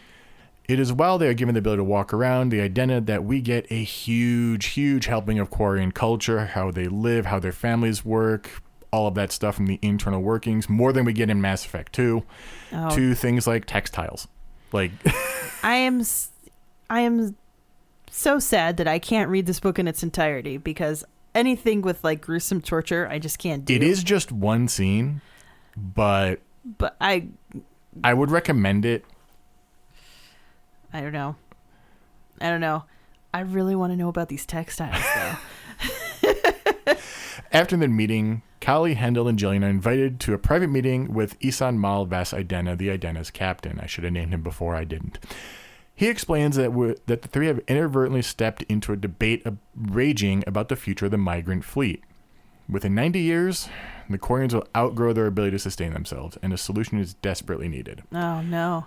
It is while they are given the ability to walk around the Idena that we get a huge, huge helping of Quarian culture, how they live, how their families work, all of that stuff from the internal workings, more than we get in Mass Effect 2, to things like textiles. Like, I am so sad that I can't read this book in its entirety because anything with like gruesome torture, I just can't do. It is just one scene, but I would recommend it. I don't know. I really want to know about these textiles, though. After the meeting, Kahlee, Hendel, and Jillian are invited to a private meeting with Isan Mal Vas Idena, the Idena's captain. I should have named him before I didn't. He explains that the three have inadvertently stepped into a debate raging about the future of the migrant fleet. Within 90 years, the Quarians will outgrow their ability to sustain themselves, and a solution is desperately needed. Oh, no.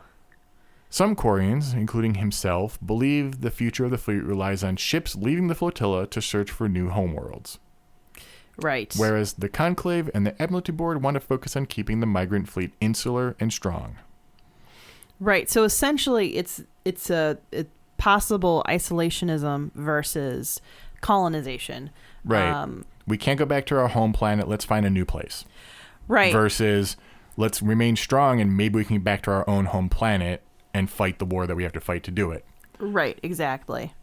Some Quarians, including himself, believe the future of the fleet relies on ships leaving the flotilla to search for new homeworlds. Right. Whereas the Conclave and the Admiralty Board want to focus on keeping the migrant fleet insular and strong. Right. So essentially, it's a possible isolationism versus colonization. Right. We can't go back to our home planet. Let's find a new place. Right. Versus let's remain strong and maybe we can get back to our own home planet and fight the war that we have to fight to do it. Right. Exactly.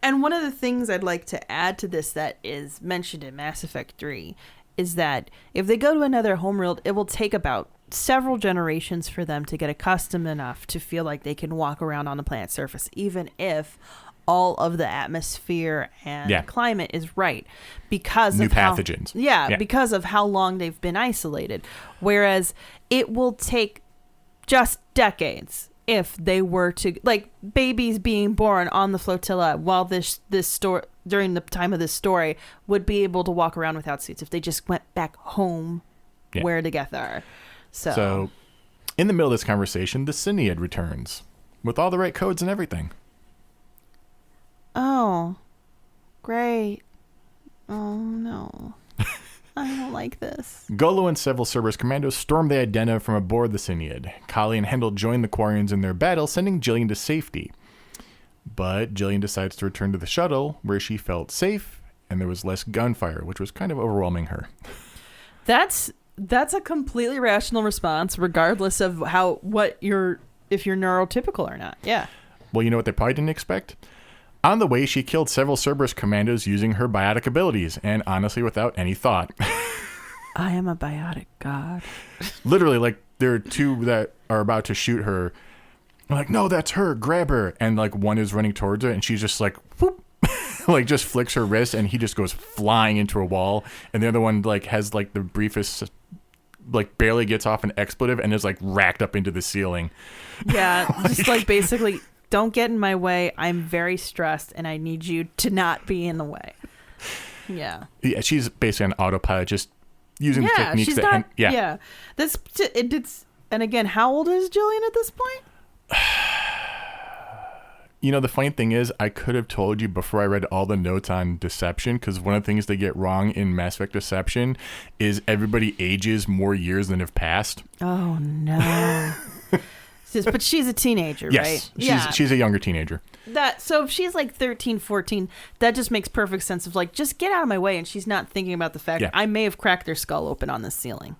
And one of the things I'd like to add to this that is mentioned in Mass Effect 3 is that if they go to another homeworld, it will take about several generations for them to get accustomed enough to feel like they can walk around on the planet's surface, even if all of the atmosphere and climate is right because new of pathogens. Because of how long they've been isolated. Whereas it will take just decades if they were to, like, babies being born on the flotilla while this story during the time of this story would be able to walk around without suits if they just went back home where the Geth are. So in the middle of this conversation, the Syniad returns with all the right codes and everything. Oh, great. Oh, no. I don't like this. Golo and several Cerberus commandos storm the Idena from aboard the Syniad. Kahlee and Hendel join the Quarians in their battle, sending Jillian to safety. But Jillian decides to return to the shuttle, where she felt safe, and there was less gunfire, which was kind of overwhelming her. That's a completely rational response, regardless of if you're neurotypical or not. Yeah. Well, you know what they probably didn't expect? On the way, she killed several Cerberus commandos using her biotic abilities, and honestly, without any thought. I am a biotic god. Literally, like, there are two that are about to shoot her. I'm like, no, that's her, grab her. And, like, one is running towards her, and she's just like, whoop, like, just flicks her wrist, and he just goes flying into a wall. And the other one, like, has, like, the briefest, like, barely gets off an expletive and is, like, racked up into the ceiling. Yeah, just, like, basically... Don't get in my way. I'm very stressed, and I need you to not be in the way. Yeah. Yeah, she's basically on autopilot, just using the techniques she's that... not, yeah. And again, how old is Jillian at this point? You know, the funny thing is, I could have told you before I read all the notes on Deception, because one of the things they get wrong in Mass Effect Deception is everybody ages more years than have passed. Oh, no. But she's a teenager, right? Yes, she's a younger teenager. So if she's like 13, 14, that just makes perfect sense of like, just get out of my way. And she's not thinking about the fact I may have cracked their skull open on this ceiling.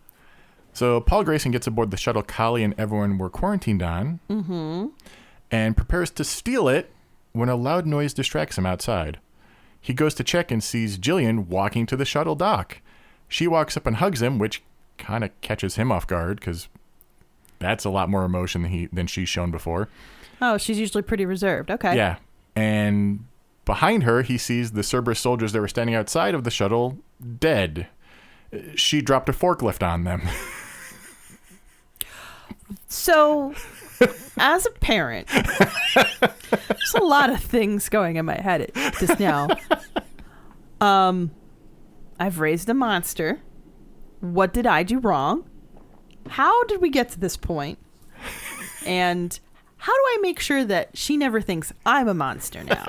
So Paul Grayson gets aboard the shuttle Kahlee and everyone were quarantined on and prepares to steal it when a loud noise distracts him outside. He goes to check and sees Jillian walking to the shuttle dock. She walks up and hugs him, which kind of catches him off guard because... That's a lot more emotion than she's shown before. Oh, she's usually pretty reserved. Okay. Yeah. And behind her, he sees the Cerberus soldiers that were standing outside of the shuttle dead. She dropped a forklift on them. So, as a parent, there's a lot of things going in my head just now. I've raised a monster. What did I do wrong? How did we get to this point? And how do I make sure that she never thinks I'm a monster now?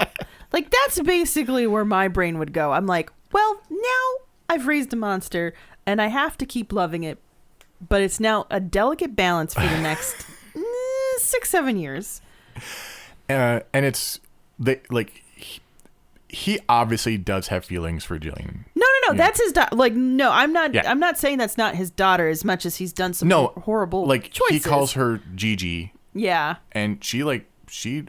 Like, that's basically where my brain would go. I'm like, well, now I've raised a monster and I have to keep loving it, but it's now a delicate balance for the next 6-7 years. And it's he obviously does have feelings for Jillian. No. Yeah. That's his daughter. Like, no, I'm not. Yeah. I'm not saying that's not his daughter as much as he's done some horrible choices. He calls her Gigi. Yeah. And she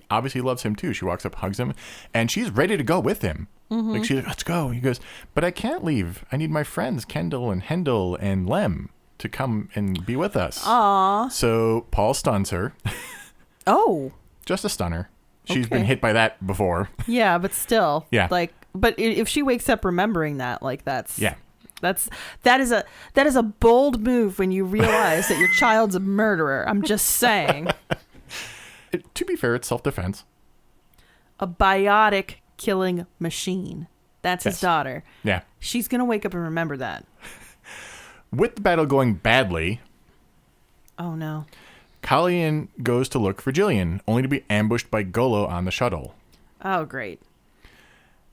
obviously loves him too. She walks up, hugs him, and she's ready to go with him. Like, she's like, let's go. He goes, but I can't leave. I need my friends Kendall and Hendel and Lem to come and be with us. Aww. So Paul stuns her. Oh. Just a stunner. She's been hit by that before. Yeah, but still. Yeah. Like, but if she wakes up remembering that, like, that's... Yeah. That is a bold move when you realize that your child's a murderer. I'm just saying. To be fair, it's self-defense. A biotic killing machine. That's his daughter. Yeah. She's going to wake up and remember that. With the battle going badly... Oh, no. Kahlee goes to look for Jillian, only to be ambushed by Golo on the shuttle. Oh, great.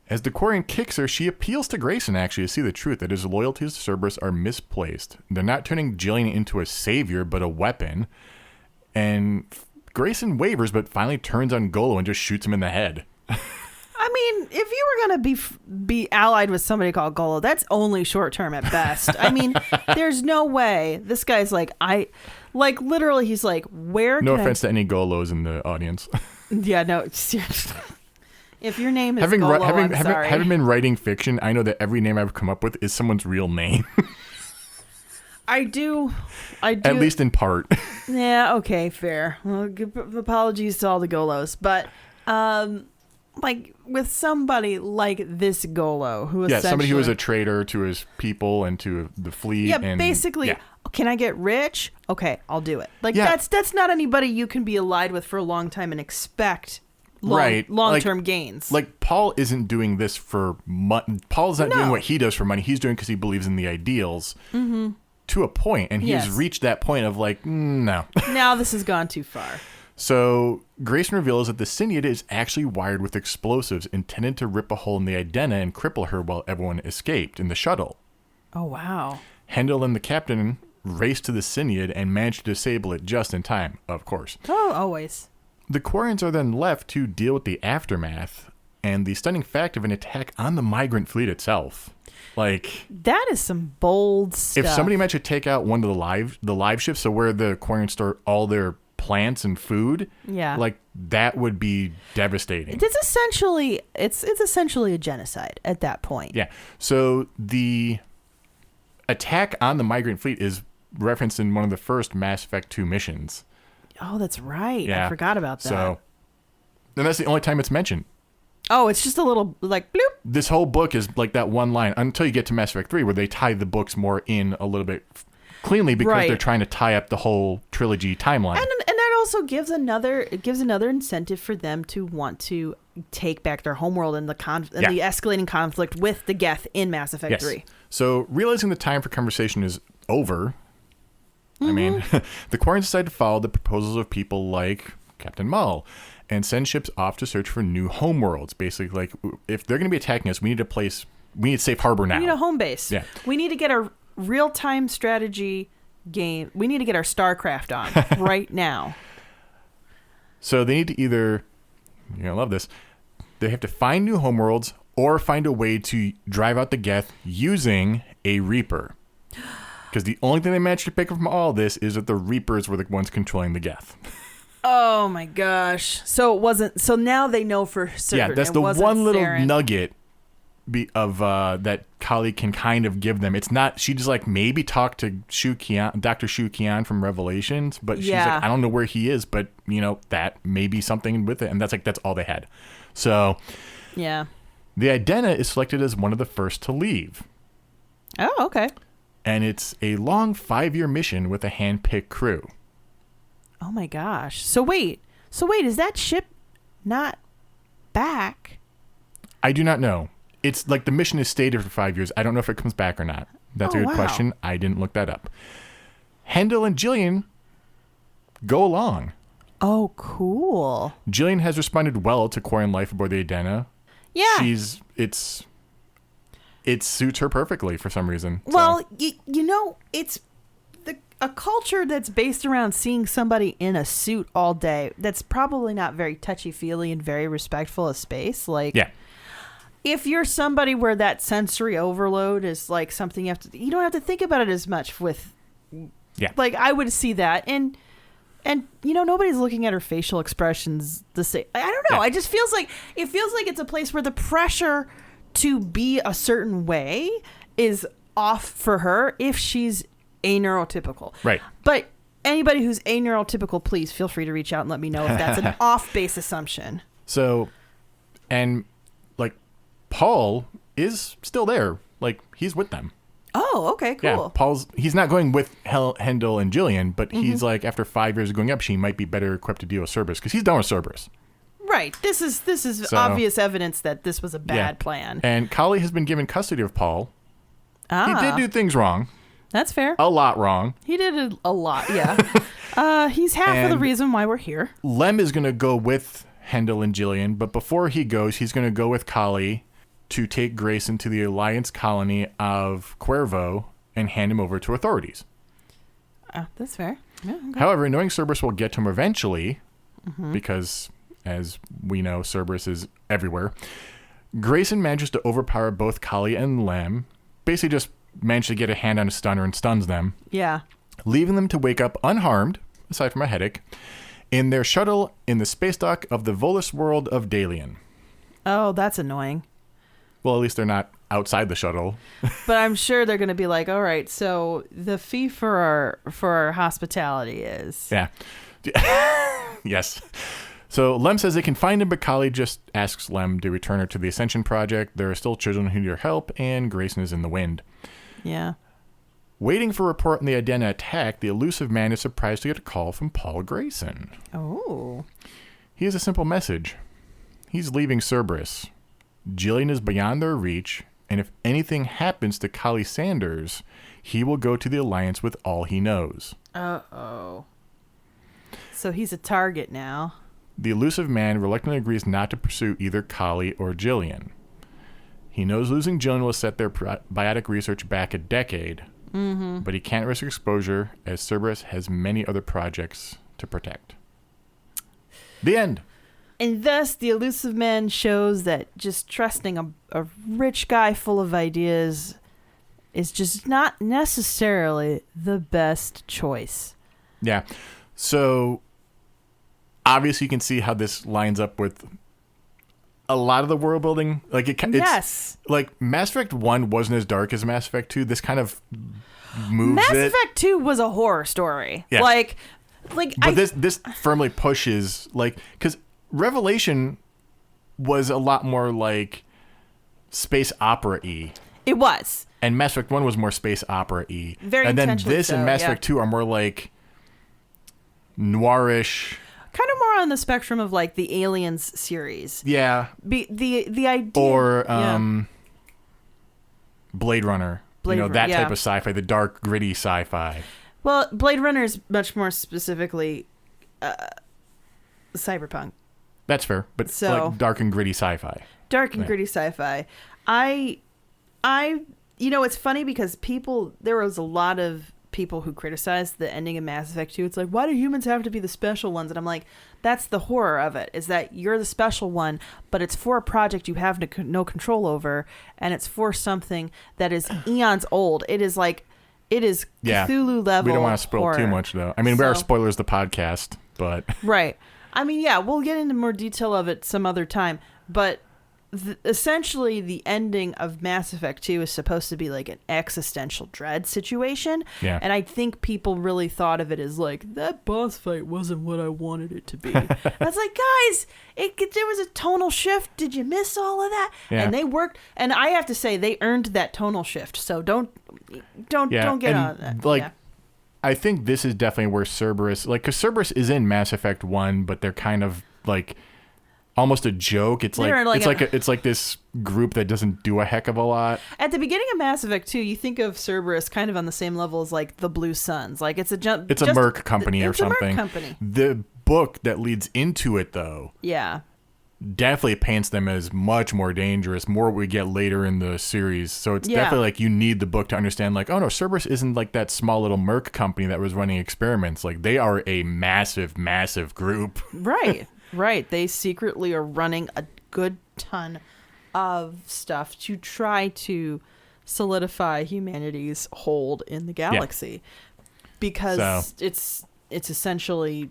As the Quarian kicks her, she appeals to Grayson, actually, to see the truth, that his loyalties to Cerberus are misplaced. They're not turning Jillian into a savior, but a weapon. And Grayson wavers, but finally turns on Golo and just shoots him in the head. I mean, if you were going to be allied with somebody called Golo, that's only short-term at best. I mean, there's no way. This guy's like, literally, he's like, where No offense to any Golos in the audience. Yeah, no, seriously. If your name is Golo, I'm sorry. Having been writing fiction, I know that every name I've come up with is someone's real name. I do. At least in part. Yeah, okay, fair. Well, apologies to all the Golos. But, like, with somebody like this Golo, who essentially... Yeah, somebody who was a traitor to his people and to the fleet. Yeah, and, basically... Yeah. Can I get rich? Okay, I'll do it. Like, that's not anybody you can be allied with for a long time and expect long-term gains. Like, Paul isn't doing this for money. Paul's not doing what he does for money. He's doing because he believes in the ideals to a point, and he's reached that point of like, no. Now this has gone too far. So Grayson reveals that the Syniad is actually wired with explosives intended to rip a hole in the Idena and cripple her while everyone escaped in the shuttle. Oh, wow. Hendel and the captain race to the Syniad and manage to disable it just in time, of course. Oh, always. The Quarians are then left to deal with the aftermath and the stunning fact of an attack on the migrant fleet itself. Like, that is some bold stuff. if somebody managed to take out one of the live ships, so where the Quarians store all their plants and food, like that would be devastating. It's essentially a genocide at that point. Yeah. So the attack on the migrant fleet is referenced in one of the first Mass Effect 2 missions. Oh, that's right. Yeah. I forgot about that. So, and that's the only time it's mentioned. Oh, it's just a little like bloop. This whole book is like that one line until you get to Mass Effect 3, where they tie the books more in a little bit cleanly because they're trying to tie up the whole trilogy timeline. And that also gives another incentive for them to want to take back their homeworld and the escalating conflict with the Geth in Mass Effect 3. So realizing the time for conversation is over, I mean, the Quarians decide to follow the proposals of people like Captain Mull and send ships off to search for new homeworlds. Basically, like, if they're going to be attacking us, we need a safe harbor now. We need a home base. Yeah. We need to get a real-time strategy game. We need to get our StarCraft on right now. So they need to either, you're going to love this, they have to find new homeworlds or find a way to drive out the Geth using a Reaper. Because the only thing they managed to pick up from all this is that the Reapers were the ones controlling the Geth. Oh my gosh. So it wasn't. So now they know for certain. Yeah, that's the one little nugget of that Kahlee can kind of give them. It's not, she just like maybe talked to Dr. Shu Qian from Revelations, but she's like, I don't know where he is, but that may be something with it. And that's all they had. So yeah, the Idena is selected as one of the first to leave. Oh, okay. And it's a long 5-year mission with a hand-picked crew. Oh my gosh. So wait, is that ship not back? I do not know. It's like the mission is stated for 5 years. I don't know if it comes back or not. That's a good question. I didn't look that up. Hendel and Jillian go along. Oh, cool. Jillian has responded well to Quarian life aboard the Idena. Yeah. It suits her perfectly for some reason. Well, it's a culture that's based around seeing somebody in a suit all day. That's probably not very touchy-feely and very respectful of space. Like, yeah. If you're somebody where that sensory overload is like something you don't have to think about it as much with. Yeah. Like, I would see that. And nobody's looking at her facial expressions the same. I don't know. Yeah. It feels like it's a place where the pressure to be a certain way is off for her if she's aneurotypical. Right. But anybody who's aneurotypical, please feel free to reach out and let me know if that's an off-base assumption. So, and like Paul is still there. Like, he's with them. Oh, okay, cool. Yeah, he's not going with Hendel and Jillian, but he's like, after 5 years of going up, she might be better equipped to deal with Cerberus because he's done with Cerberus. Right. This is obvious evidence that this was a bad plan. And Kahlee has been given custody of Paul. He did do things wrong. That's fair. A lot wrong. He did a lot, yeah. He's half of the reason why we're here. Lem is going to go with Hendel and Jillian, but before he goes, he's going to go with Kahlee to take Grayson to the Alliance colony of Cuervo and hand him over to authorities. That's fair. Yeah, okay. However, knowing Cerberus will get to him eventually, because, as we know, Cerberus is everywhere, Grayson manages to overpower both Kahlee and Lem, basically just manages to get a hand on a stunner and stuns them. Yeah. Leaving them to wake up unharmed, aside from a headache, in their shuttle in the space dock of the Volus world of Dalian. Oh, that's annoying. Well, at least they're not outside the shuttle. But I'm sure they're going to be like, all right, so the fee for our hospitality is... Yeah. Yes. So Lem says they can find him, but Kahlee just asks Lem to return her to the Ascension Project. There are still children who need her help, and Grayson is in the wind. Yeah. Waiting for a report on the Idena attack, the elusive man is surprised to get a call from Paul Grayson. Oh. He has a simple message. He's leaving Cerberus. Jillian is beyond their reach, and if anything happens to Kahlee Sanders, he will go to the Alliance with all he knows. Uh-oh. So he's a target now. The elusive man reluctantly agrees not to pursue either Kahlee or Jillian. He knows losing Jillian will set their biotic research back a decade, but he can't risk exposure as Cerberus has many other projects to protect. The end. And thus, the elusive man shows that just trusting a rich guy full of ideas is just not necessarily the best choice. Yeah. So, obviously, you can see how this lines up with a lot of the world building. Like yes. Like, Mass Effect 1 wasn't as dark as Mass Effect 2. This kind of moves Mass it. Effect 2 was a horror story. Yeah. But this firmly pushes, like, because Revelation was a lot more like space opera-y. It was. And Mass Effect 1 was more space opera-y. Very and then intentionally this so, and Mass yeah. Effect 2 are more like noirish. Kind of more on the spectrum of like the Aliens series. Yeah. The idea. Or yeah. Blade Runner. That type of sci-fi, the dark, gritty sci-fi. Well, Blade Runner is much more specifically cyberpunk. That's fair, but like dark and gritty sci-fi. Dark and gritty sci-fi. It's funny because there was a lot of people who criticized the ending of Mass Effect 2. It's like, why do humans have to be the special ones? And I'm like, that's the horror of it, is that you're the special one, but it's for a project you have no control over, and it's for something that is eons old. It is Cthulhu level. We don't want to spoil horror. too much, though. I mean, we are spoilers the podcast, but right. I mean, yeah, we'll get into more detail of it some other time, but essentially the ending of Mass Effect 2 is supposed to be like an existential dread situation. Yeah. And I think people really thought of it as like, that boss fight wasn't what I wanted it to be. I was like, guys, there was a tonal shift. Did you miss all of that? Yeah. And they worked, and I have to say they earned that tonal shift. So don't get on that. Like, I think this is definitely where Cerberus, like, because Cerberus is in Mass Effect 1, but they're kind of like almost a joke. It's like this group that doesn't do a heck of a lot. At the beginning of Mass Effect 2, you think of Cerberus kind of on the same level as like the Blue Suns. Like it's a Merc company or something. It's a Merc company. The book that leads into it, though, definitely paints them as much more dangerous. More we get later in the series, so it's definitely like you need the book to understand. Like, oh no, Cerberus isn't like that small little Merc company that was running experiments. Like they are a massive, massive group. Right. Right. They secretly are running a good ton of stuff to try to solidify humanity's hold in the galaxy. Because it's essentially,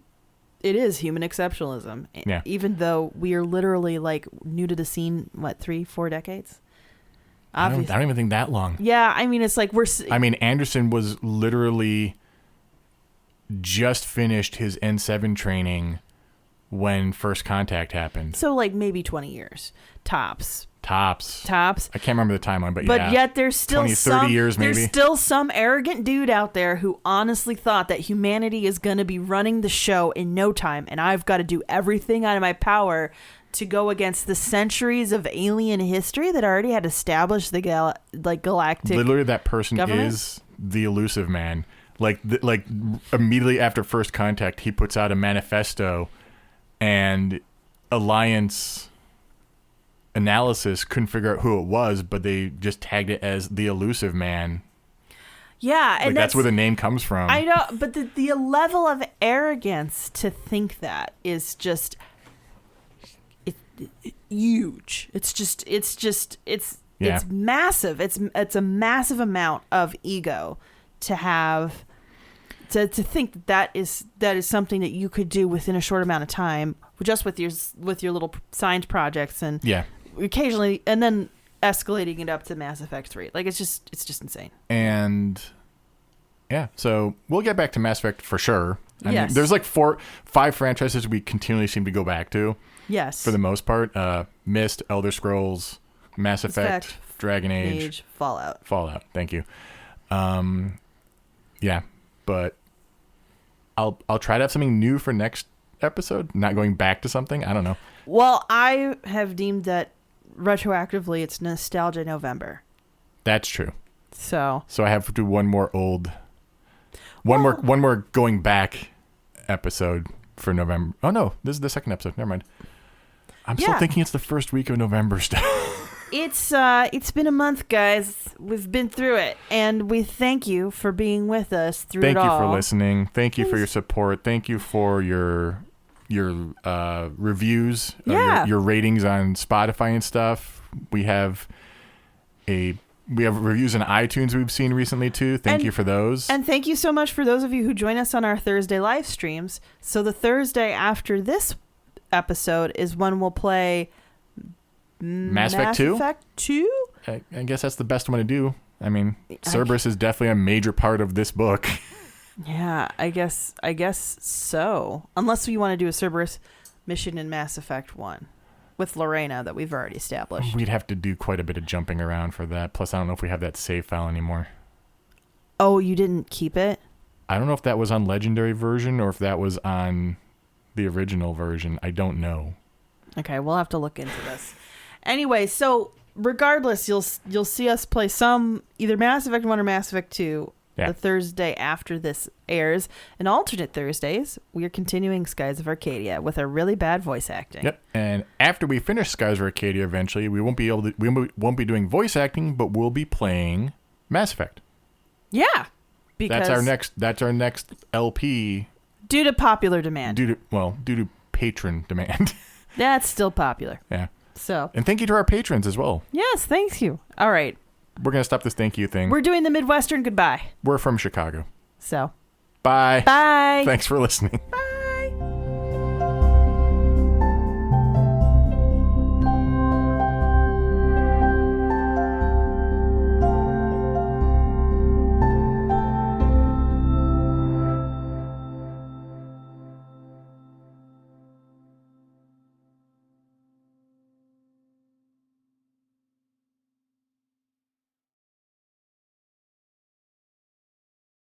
it is human exceptionalism. Yeah. Even though we are literally like new to the scene, 3-4 decades? I don't even think that long. Yeah. I mean, it's like Anderson was literally just finished his N7 training when First Contact happened. So like maybe 20 years tops. I can't remember the timeline, but yet there's still 30 years maybe. There's still some arrogant dude out there who honestly thought that humanity is going to be running the show in no time, and I've got to do everything out of my power to go against the centuries of alien history that already had established the galactic. Literally, that person government? is the elusive man. Like immediately after First Contact, he puts out a manifesto. And Alliance analysis couldn't figure out who it was, but they just tagged it as the elusive man. Yeah, and that's where the name comes from. I know, but the level of arrogance to think that is just huge. It's massive. It's a massive amount of ego to have. To think that is something that you could do within a short amount of time, just with your little science projects and occasionally, and then escalating it up to Mass Effect 3. Like it's just insane. And so we'll get back to Mass Effect for sure. I mean, there's like 5 franchises we continually seem to go back to. Yes, for the most part, Myst, Elder Scrolls, Mass Effect, Dragon Age, Fallout. Thank you. But I'll try to have something new for next episode. Not going back to something. I don't know. Well, I have deemed that retroactively it's Nostalgia November. That's true. So I have to do one more going back episode for November. Oh no, this is the second episode. Never mind. I'm still thinking it's the first week of November still. It's been a month, guys. We've been through it, and we thank you for being with us through it all. Thank you for listening. Thank you for your support. Thank you for your reviews, your ratings on Spotify and stuff. We have reviews on iTunes we've seen recently too. Thank you for those. And thank you so much for those of you who join us on our Thursday live streams. So the Thursday after this episode is when we'll play Mass Effect 2? Effect 2? I guess that's the best one to do. I mean, Cerberus is definitely a major part of this book. Yeah, I guess so. Unless you want to do a Cerberus mission in Mass Effect 1 with Lorena that we've already established. We'd have to do quite a bit of jumping around for that. Plus, I don't know if we have that save file anymore. Oh, you didn't keep it? I don't know if that was on Legendary version or if that was on the original version. I don't know. Okay, we'll have to look into this. Anyway, so regardless, you'll see us play some either Mass Effect 1 or Mass Effect 2 the Thursday after this airs. And alternate Thursdays, we are continuing Skies of Arcadia with our really bad voice acting. Yep. And after we finish Skies of Arcadia, eventually we won't be doing voice acting, but we'll be playing Mass Effect. Yeah, because that's our next LP. Due to popular demand. Due to patron demand. That's still popular. Yeah. So. And thank you to our patrons as well. Yes, thank you. All right. We're going to stop this thank you thing. We're doing the Midwestern goodbye. We're from Chicago. So. Bye. Bye. Thanks for listening. Bye.